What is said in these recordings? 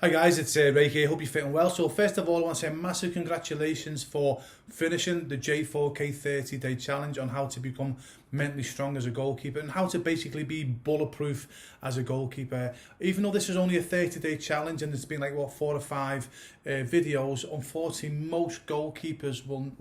Hi guys, it's Ray here. Hope you're fitting well. So first of all, I want to say massive congratulations for finishing the J4K 30-day challenge on how to become mentally strong as a goalkeeper and how to basically be bulletproof as a goalkeeper. Even though this is only a 30-day challenge and it's been like 4 or 5 videos, unfortunately most goalkeepers will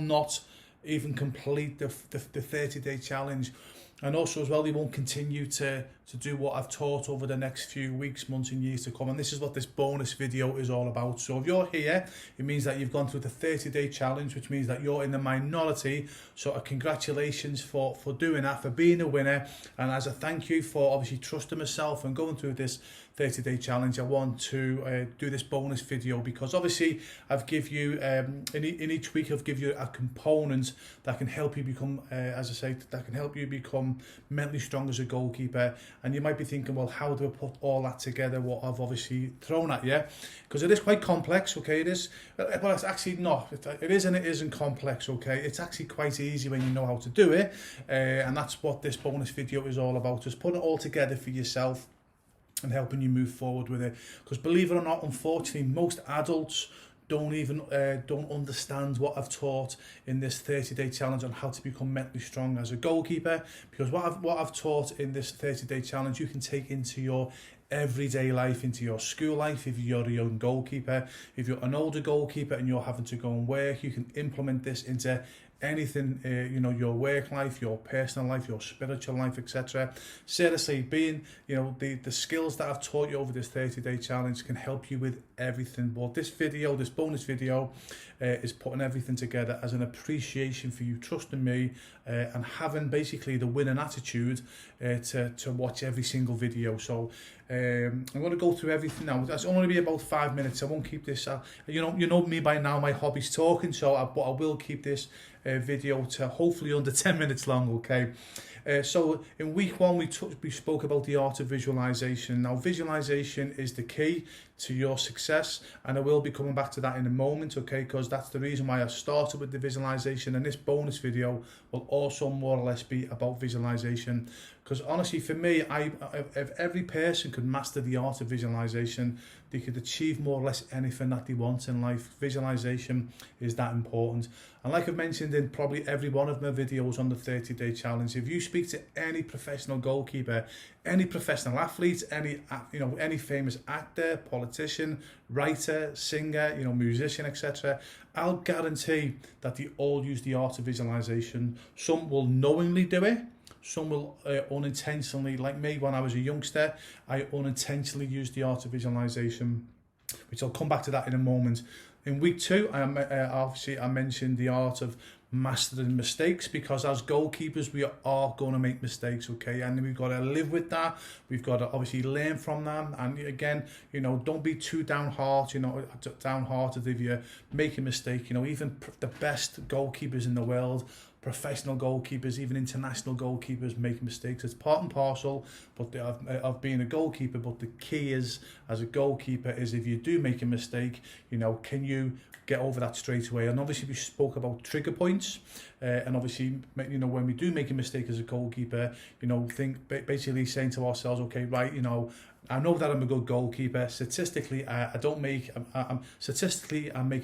not even complete the 30-day challenge. And also as well, they won't continue to do what I've taught over the next few weeks, months and years to come. And this is what this bonus video is all about. So if you're here, it means that you've gone through the 30-day challenge, which means that you're in the minority. So congratulations for doing that, for being a winner. And as a thank you for obviously trusting myself and going through this 30-day challenge, I want to do this bonus video because obviously I've give you, in each week I've give you a component that can help you become, as I say, that can help you become mentally strong as a goalkeeper. And you might be thinking, well, how do I put all that together, what I've obviously thrown at you? Because it is quite complex, okay? It is, but it's actually not. It is and it isn't complex, okay? It's actually quite easy when you know how to do it. And that's what this bonus video is all about, just putting it all together for yourself and helping you move forward with it. Because believe it or not, unfortunately, most adults don't understand what I've taught in this 30-day challenge on how to become mentally strong as a goalkeeper. Because what I've taught in this 30-day challenge, you can take into your everyday life, into your school life. If you're a young goalkeeper, if you're an older goalkeeper and you're having to go and work, you can implement this into anything, your work life, your personal life, your spiritual life, etc. Seriously, being, the skills that I've taught you over this 30-day challenge can help you with everything. But this bonus video is putting everything together as an appreciation for you trusting me and having basically the winning attitude to watch every single video. So I'm going to go through everything now. That's only be about 5 minutes. I won't keep this. You know me by now. My hobby's talking, but I will keep this video to hopefully under 10 minutes long. Okay. So in week 1 we spoke about the art of visualization. Now visualization is the key to your success, and I will be coming back to that in a moment, okay, because that's the reason why I started with the visualization, and this bonus video will also more or less be about visualization. Because honestly, for me, if every person could master the art of visualization, they could achieve more or less anything that they want in life. Visualization is that important. And like I've mentioned in probably every one of my videos on the 30-day challenge, if you speak to any professional goalkeeper, any professional athlete, any famous actor, politician, writer, singer, musician, etc., I'll guarantee that they all use the art of visualization. Some will knowingly do it. Some will unintentionally, like me when I was a youngster, I unintentionally used the art of visualization, which I'll come back to that in a moment. In week 2, I mentioned the art of mastering mistakes, because as goalkeepers we are going to make mistakes, okay, and we've got to live with that. We've got to obviously learn from them, and again, don't be too downhearted if you make a mistake. Even the best goalkeepers in the world, professional goalkeepers, even international goalkeepers, make mistakes. It's part and parcel of being a goalkeeper. But the key is, as a goalkeeper, is if you do make a mistake, can you get over that straight away? And obviously we spoke about trigger points, and obviously when we do make a mistake as a goalkeeper, basically saying to ourselves, okay, right, I know that I'm a good goalkeeper. Statistically, I make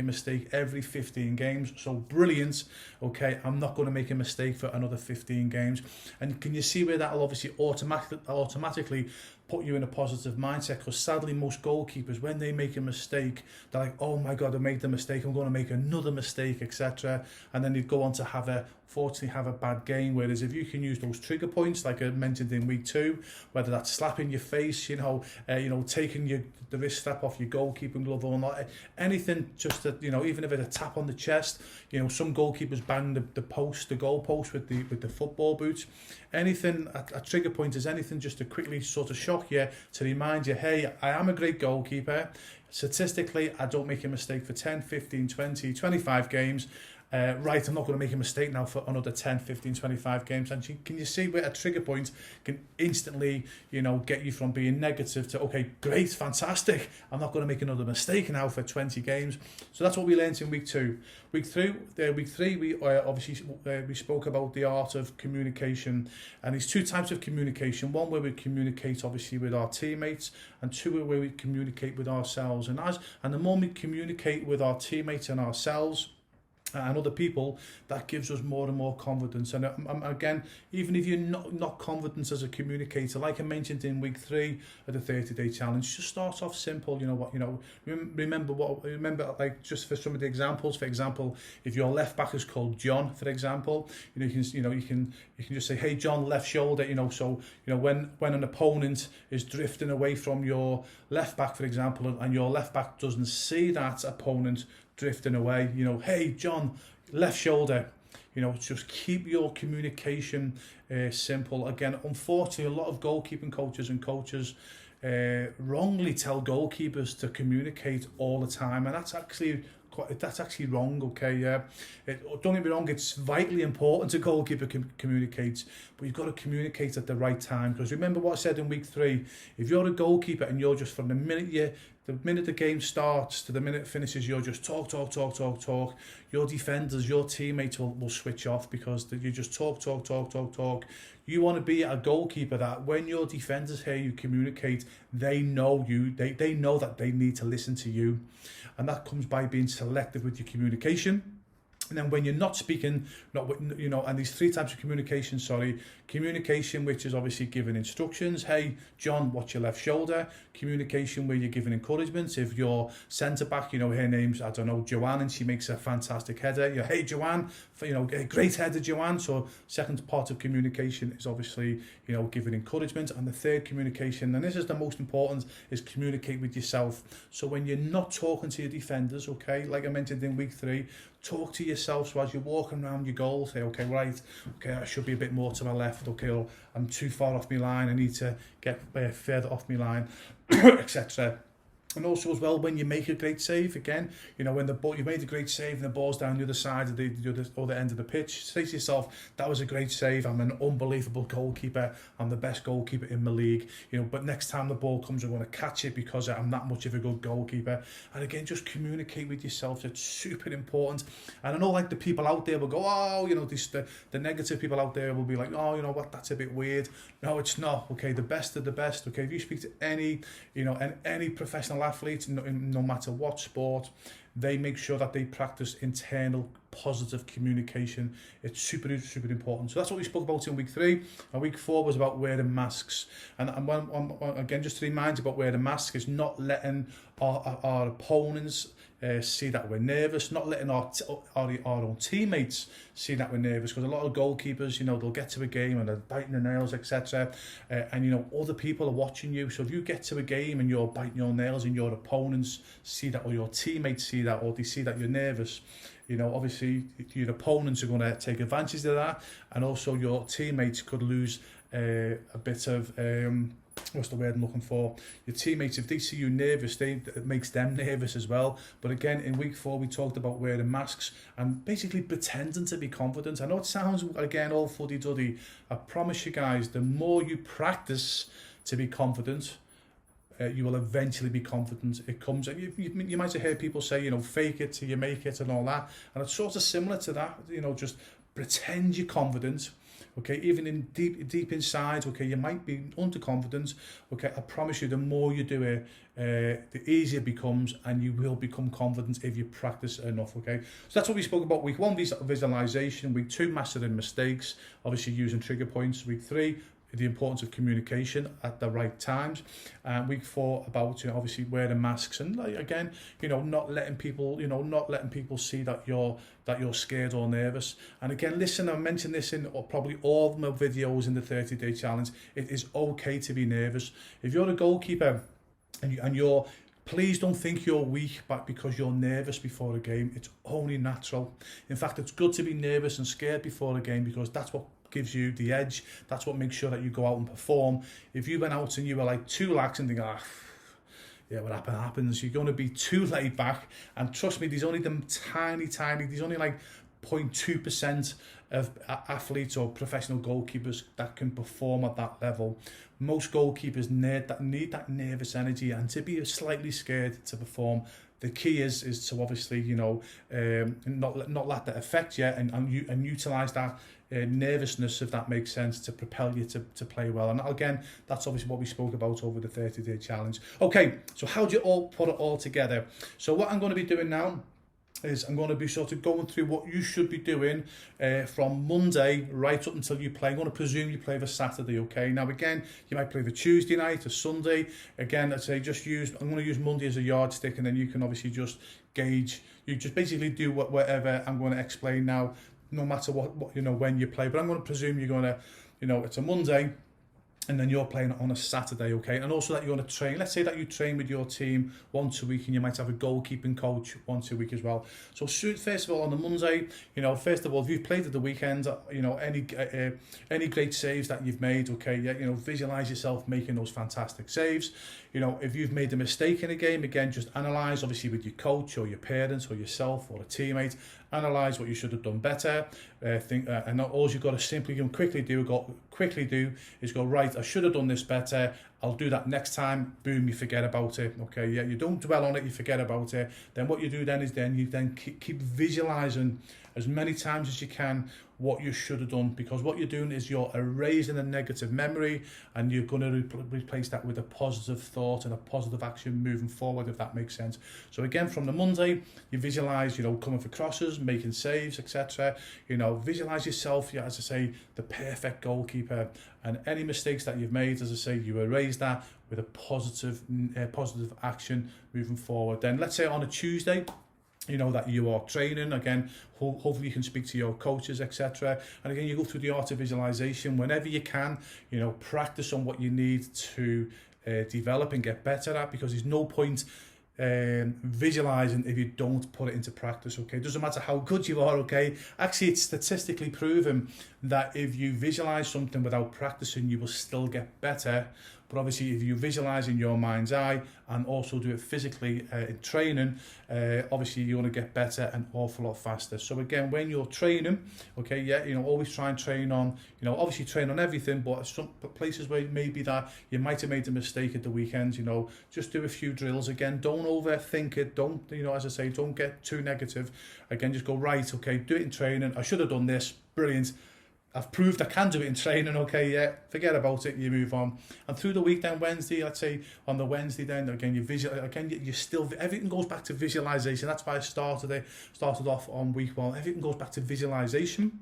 a mistake every 15 games. So brilliant. Okay, I'm not going to make a mistake for another 15 games. And can you see where that'll obviously automatically put you in a positive mindset? Because sadly, most goalkeepers, when they make a mistake, they're like, oh my God, I made the mistake, I'm going to make another mistake, etc. And then they go on to have a bad game. Whereas if you can use those trigger points, like I mentioned in week 2, whether that's slapping your face, taking the wrist strap off your goalkeeping glove, or not, anything, just that, even if it's a tap on the chest, some goalkeepers bang the goal post with the football boots. Anything, a trigger point is anything just to quickly sort of shock you, to remind you, hey, I am a great goalkeeper. Statistically, I don't make a mistake for 10, 15, 20, 25 games. right, I'm not going to make a mistake now for another 10, 15, 25 games. And can you see where a trigger point can instantly, get you from being negative to, okay, great, fantastic, I'm not going to make another mistake now for 20 games. So that's what we learned in week 2. Week three, we obviously we spoke about the art of communication, and there's 2 types of communication. One where we communicate obviously with our teammates, and 2 where we communicate with ourselves. And the more we communicate with our teammates and ourselves and other people, that gives us more and more confidence. And again, even if you're not confident as a communicator, like I mentioned in week 3 of the 30-day challenge, just start off simple. Remember like, just for some of the examples. For example, if your left back is called John, for example, you can just say, hey John, left shoulder. When an opponent is drifting away from your left back, for example, and your left back doesn't see that opponent drifting away, hey John, left shoulder. Just keep your communication simple. Again, unfortunately, a lot of goalkeeping coaches and coaches wrongly tell goalkeepers to communicate all the time, and that's actually wrong. Okay, don't get me wrong, it's vitally important a goalkeeper communicates, but you've got to communicate at the right time. Because remember what I said in week 3, if you're a goalkeeper and you're just, from the minute the game starts to the minute it finishes, you're just talk, your defenders, your teammates will switch off, because you just talk. You want to be a goalkeeper that when your defenders hear you communicate, they know you, they know that they need to listen to you. And that comes by being selective with your communication. And then when you're not speaking, and these 3 types of communication, communication which is obviously giving instructions, hey John, watch your left shoulder. Communication where you're giving encouragement. If your centre back, her name's, I don't know, Joanne, and she makes a fantastic header, hey Joanne, great header Joanne. So second part of communication is obviously, giving encouragement. And the third communication, and this is the most important, is communicate with yourself. So when you're not talking to your defenders, okay, like I mentioned in week 3, talk to yourself. So as you're walking around your goal, say, okay, I should be a bit more to my left, okay, or I'm too far off my line, I need to get further off my line, etc. And also as well, when you make a great save, again, when you made a great save and the ball's down the other side of the other end of the pitch, say to yourself, that was a great save, I'm an unbelievable goalkeeper, I'm the best goalkeeper in the league, but next time the ball comes, I'm going to catch it because I'm that much of a good goalkeeper. And again, just communicate with yourself. It's super important. And I know, like, the people out there will go, the negative people out there will be like, that's a bit weird. No, it's not. Okay, the best of the best. Okay, if you speak to any professional athletes, no matter what sport, they make sure that they practice internal positive communication. It's super important. So that's what we spoke about in week 3. And week 4 was about wearing masks. And again, just to remind you about wearing masks, is not letting our opponents see that we're nervous, not letting our own teammates see that we're nervous, because a lot of goalkeepers, they'll get to a game and they're biting their nails, etc. And other people are watching you. So if you get to a game and you're biting your nails and your opponents see that, or your teammates see that, or they see that you're nervous, obviously your opponents are going to take advantage of that, and also your teammates could lose a bit of what's the word I'm looking for? Your teammates, if they see you nervous, it makes them nervous as well. But again, in week 4, we talked about wearing masks and basically pretending to be confident. I know it sounds, again, all fuddy-duddy. I promise you guys, the more you practice to be confident, you will eventually be confident. It comes, you might have heard people say, fake it till you make it and all that. And it's sort of similar to that, just pretend you're confident. Okay, even in deep inside, okay, you might be underconfident. Okay, I promise you, the more you do it, the easier it becomes, and you will become confident if you practice enough. Okay, so that's what we spoke about. Week 1, visualization. Week 2, mastering mistakes, obviously using trigger points. Week 3, the importance of communication at the right times. Week 4, about obviously wearing masks, and again, not letting people see that you're scared or nervous. And again, listen, I mentioned this in probably all of my videos in the 30-day challenge. It is okay to be nervous. If you're a goalkeeper and you're, please don't think you're weak because you're nervous before a game. It's only natural. In fact, it's good to be nervous and scared before a game, because that's what gives you the edge. That's what makes sure that you go out and perform. If you went out and you were like too lax and think, what happens, you're going to be too laid back. And trust me, there's only them tiny, there's only like 0.2% of athletes or professional goalkeepers that can perform at that level. Most goalkeepers need that nervous energy and to be slightly scared to perform. The key is to obviously, you know, not let that affect you and utilize that nervousness, if that makes sense, to propel you to play well. And again, that's obviously what we spoke about over the 30-day challenge. Okay, so how do you all put it all together? So what I'm going to be doing now is I'm going to be sort of going through what you should be doing from Monday right up until you play. I'm going to presume you play the Saturday, okay? Now again, you might play the Tuesday night or Sunday. Again, I'd say I'm going to use Monday as a yardstick, and then you can obviously just gauge. You just basically do whatever I'm going to explain now, no matter what you know when you play. But I'm going to presume you're going to, you know, it's a Monday, and then you're playing on a Saturday, okay? And also that you're going to train. Let's say that you train with your team once a week, and you might have a goalkeeping coach once a week as well. So first of all, on the Monday, you know, first of all, if you've played at the weekend, you know, any great saves that you've made, okay, yeah, you know, visualize yourself making those fantastic saves. You know, if you've made a mistake in a game, again, just analyze, obviously with your coach or your parents or yourself or a teammate, analyze what you should have done better. And all you've got to simply and quickly do is go, right, I should have done this better. I'll do that next time. Boom, you forget about it. Okay, yeah, you don't dwell on it, you forget about it. Then what you do then is you keep visualizing as many times as you can what you should have done, because what you're doing is you're erasing a negative memory and you're going to replace that with a positive thought and a positive action moving forward, if that makes sense. So again, from the Monday, you visualize, you know, coming for crosses, making saves, etc. You know, visualize yourself, yeah, as I say, the perfect goalkeeper, and any mistakes that you've made, as I say, you erase that with a positive action moving forward. Then let's say on a Tuesday, you know, that you are training, again, hopefully you can speak to your coaches, etc. And again, you go through the art of visualization whenever you can, you know, practice on what you need to develop and get better at, because there's no point visualizing if you don't put it into practice, okay? It doesn't matter how good you are, okay? Actually, it's statistically proven that if you visualize something without practicing, you will still get better. But obviously, if you visualize in your mind's eye and also do it physically in training, obviously you're going to get better an awful lot faster. So again, when you're training, okay, yeah, you know, always try and train on, you know, obviously train on everything, but some places where maybe that you might have made a mistake at the weekend, you know, just do a few drills. Again, don't overthink it. Don't, you know, as I say, don't get too negative. Again, just go, right, okay, do it in training. I should have done this. Brilliant. I've proved I can do it in training, okay, yeah, forget about it, you move on. And through the week then, Wednesday, let's say on the Wednesday then, again, you still, everything goes back to visualization. That's why I started off on week one. Everything goes back to visualization.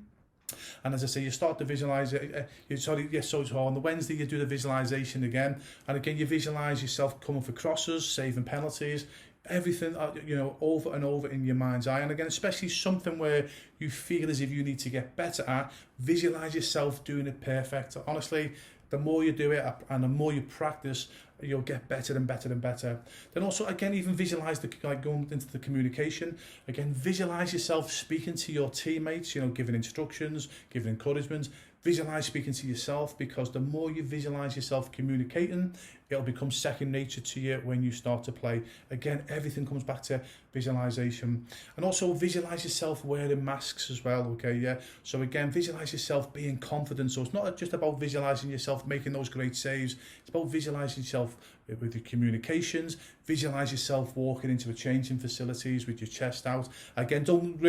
And as I say, you start to visualize it. So on the Wednesday, you do the visualization again. And again, you visualize yourself coming for crosses, saving penalties, everything, you know, over and over in your mind's eye. And again, especially something where you feel as if you need to get better at, visualize yourself doing it perfect. Honestly, the more you do it and the more you practice, you'll get better and better and better. Then also, again, even visualize going into the communication. Again, visualize yourself speaking to your teammates, you know, giving instructions, giving encouragement. Visualize speaking to yourself, because the more you visualize yourself communicating, it'll become second nature to you when you start to play. Again, everything comes back to visualization. And also visualize yourself wearing masks as well, okay, yeah? So again, visualize yourself being confident. So it's not just about visualizing yourself making those great saves. It's about visualizing yourself with your communications. Visualize yourself walking into a changing facilities with your chest out. Again, don't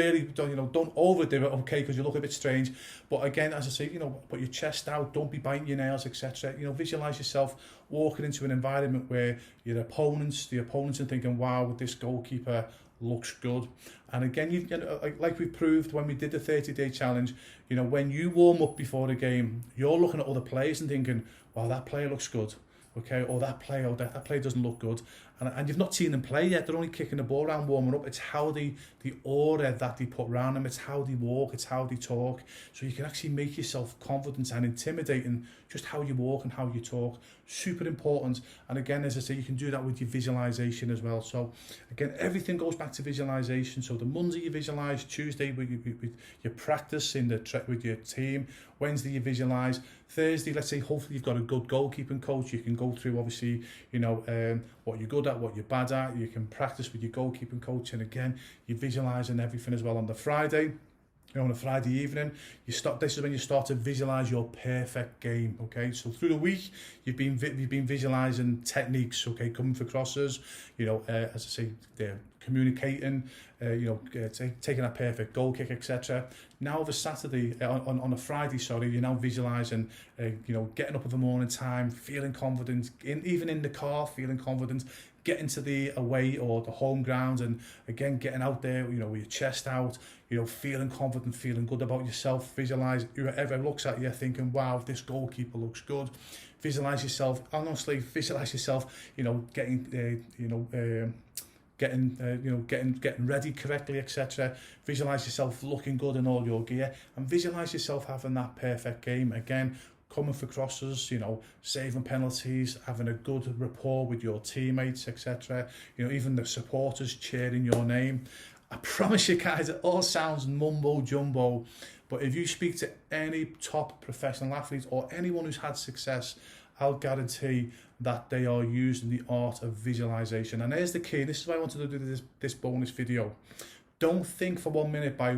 overdo it, okay, because you look a bit strange. But again, as I say, you know, put your chest out, don't be biting your nails, etc. You know, visualize yourself walking into an environment where the opponents are thinking, wow, this goalkeeper looks good. And again, like we proved when we did the 30-day challenge, you know, when you warm up before the game, you're looking at other players and thinking, wow, that player looks good. Okay, or that player doesn't look good, and you've not seen them play yet. They're only kicking the ball around, warming up. It's how the aura that they put around them. It's how they walk. It's how they talk. So you can actually make yourself confident and intimidating just how you walk and how you talk. Super important. And again, as I say, you can do that with your visualization as well. So again, everything goes back to visualization. So the Monday you visualize, Tuesday with your practice with your team, Wednesday you visualize, Thursday, let's say, hopefully you've got a good goalkeeping coach. You can go through, obviously, you know, what you're good at, what you're bad at. You can practice with your goalkeeping coach. And again, you're visualizing everything as well on the Friday. on a Friday evening, this is when you start to visualize your perfect game. Okay, so through the week you've been visualizing techniques, okay, coming for crosses, as I say, they're communicating, taking a perfect goal kick, etc. Now over Saturday, on a Friday, sorry, you're now visualizing, getting up in the morning time, feeling confident, even in the car, feeling confident, getting to the away or the home ground, and again getting out there, with your chest out, feeling confident, feeling good about yourself. Visualize whoever looks at you thinking, wow, this goalkeeper looks good. Visualize yourself, honestly, visualize yourself, getting ready correctly, etc. Visualize yourself looking good in all your gear, and visualize yourself having that perfect game. Again, coming for crosses, saving penalties, having a good rapport with your teammates, etc. Even the supporters cheering your name. I promise you guys, it all sounds mumbo jumbo, but if you speak to any top professional athlete or anyone who's had success, I'll guarantee that they are using the art of visualization. And here's the key. This is why I wanted to do this bonus video. Don't think for 1 minute by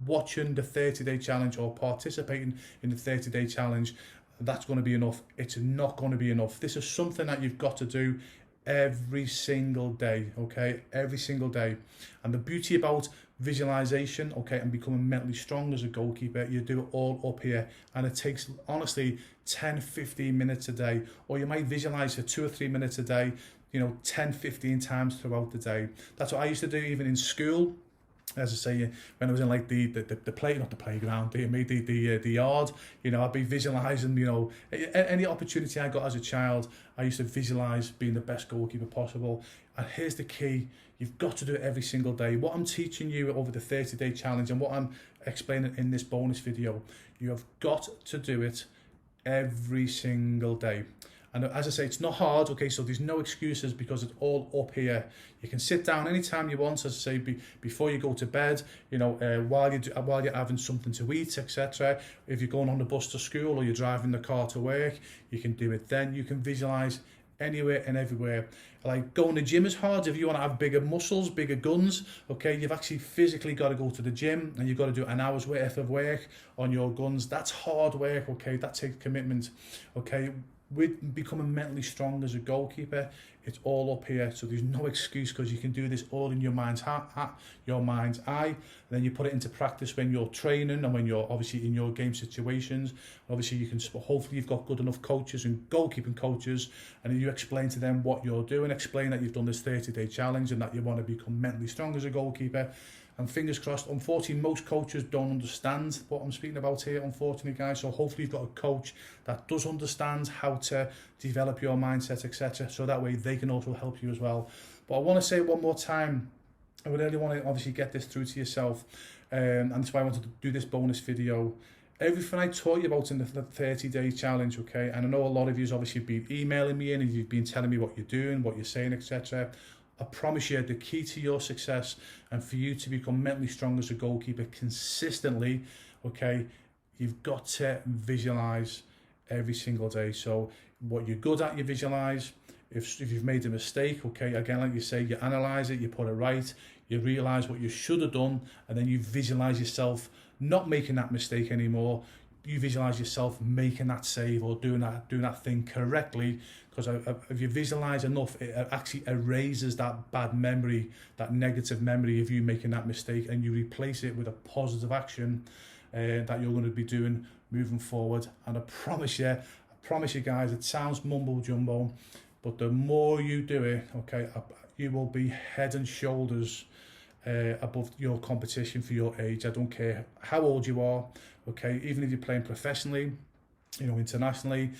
watching the 30-day challenge or participating in the 30-day challenge that's going to be enough. It's not going to be enough. This is something that you've got to do every single day, okay? Every single day. And the beauty about visualization, okay, and becoming mentally strong as a goalkeeper, you do it all up here, and it takes honestly 10-15 minutes a day, or you might visualize for 2 or 3 minutes a day, 10-15 times throughout the day. That's what I used to do even in school. As I say, when I was in like the playground, the yard, I'd be visualizing, any opportunity I got as a child, I used to visualize being the best goalkeeper possible. And here's the key. You've got to do it every single day. What I'm teaching you over the 30-day challenge and what I'm explaining in this bonus video, you have got to do it every single day. And as I say, it's not hard, okay, so there's no excuses because it's all up here. You can sit down anytime you want, as I say, before you go to bed, while you're having something to eat, etc. If you're going on the bus to school or you're driving the car to work, you can do it then. You can visualize anywhere and everywhere. Like going to the gym is hard. If you want to have bigger muscles, bigger guns, okay, you've actually physically got to go to the gym and you've got to do an hour's worth of work on your guns. That's hard work, okay, that takes commitment, okay. With becoming mentally strong as a goalkeeper, it's all up here, so there's no excuse, because you can do this all in your mind's eye, and then you put it into practice when you're training and when you're obviously in your game situations. Obviously you can, hopefully you've got good enough coaches and goalkeeping coaches, and you explain to them what you're doing, explain that you've done this 30-day challenge and that you want to become mentally strong as a goalkeeper. And fingers crossed, unfortunately, most coaches don't understand what I'm speaking about here, unfortunately, guys. So hopefully you've got a coach that does understand how to develop your mindset, etc. So that way they can also help you as well. But I want to say it one more time, I would really want to obviously get this through to yourself. And that's why I wanted to do this bonus video. Everything I taught you about in the 30-day challenge, okay? And I know a lot of you have obviously been emailing me in and you've been telling me what you're doing, what you're saying, etc. I promise you, the key to your success and for you to become mentally strong as a goalkeeper consistently, okay, you've got to visualize every single day. So what you're good at, you visualize. If you've made a mistake, okay, again, like you say, you analyze it, you put it right, you realize what you should have done, and then you visualize yourself not making that mistake anymore. You visualize yourself making that save or doing that thing correctly, because if you visualize enough, it actually erases that bad memory, that negative memory of you making that mistake, and you replace it with a positive action that you're going to be doing moving forward. And I promise you guys, it sounds mumbo jumbo, but the more you do it, okay, you will be head and shoulders above your competition for your age. I don't care how old you are, okay, even if you're playing professionally, internationally,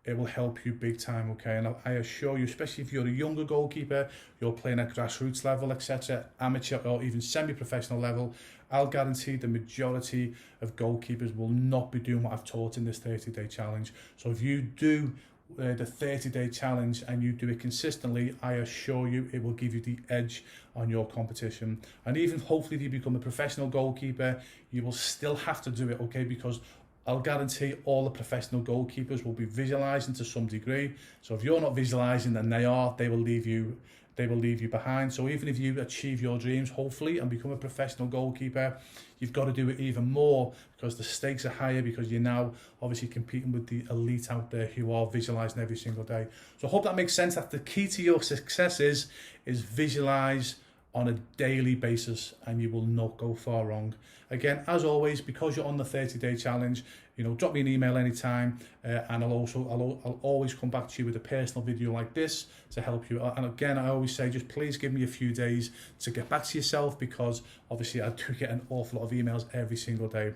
it will help you big time, okay. And I assure you, especially if you're a younger goalkeeper, you're playing at grassroots level, etc., amateur or even semi-professional level, I'll guarantee the majority of goalkeepers will not be doing what I've taught in this 30-day challenge. So if you do the 30-day challenge and you do it consistently, I assure you it will give you the edge on your competition. And even hopefully if you become a professional goalkeeper, you will still have to do it, okay, because I'll guarantee all the professional goalkeepers will be visualizing to some degree. So if you're not visualizing, then they will leave you they will leave you behind. So even if you achieve your dreams, hopefully, and become a professional goalkeeper, you've got to do it even more, because the stakes are higher, because you're now obviously competing with the elite out there who are visualizing every single day. So I hope that makes sense, that the key to your success is visualize on a daily basis, and you will not go far wrong. Again, as always, because you're on the 30-day challenge, you know, drop me an email anytime, and I'll always come back to you with a personal video like this to help you. And again, I always say, just please give me a few days to get back to yourself, because obviously I do get an awful lot of emails every single day.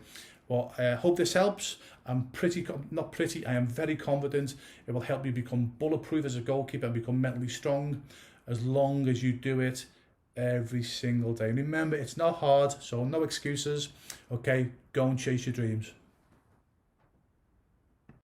Well, I hope this helps. I am very confident it will help you become bulletproof as a goalkeeper and become mentally strong, as long as you do it every single day. Remember, it's not hard, so no excuses. Okay, go and chase your dreams.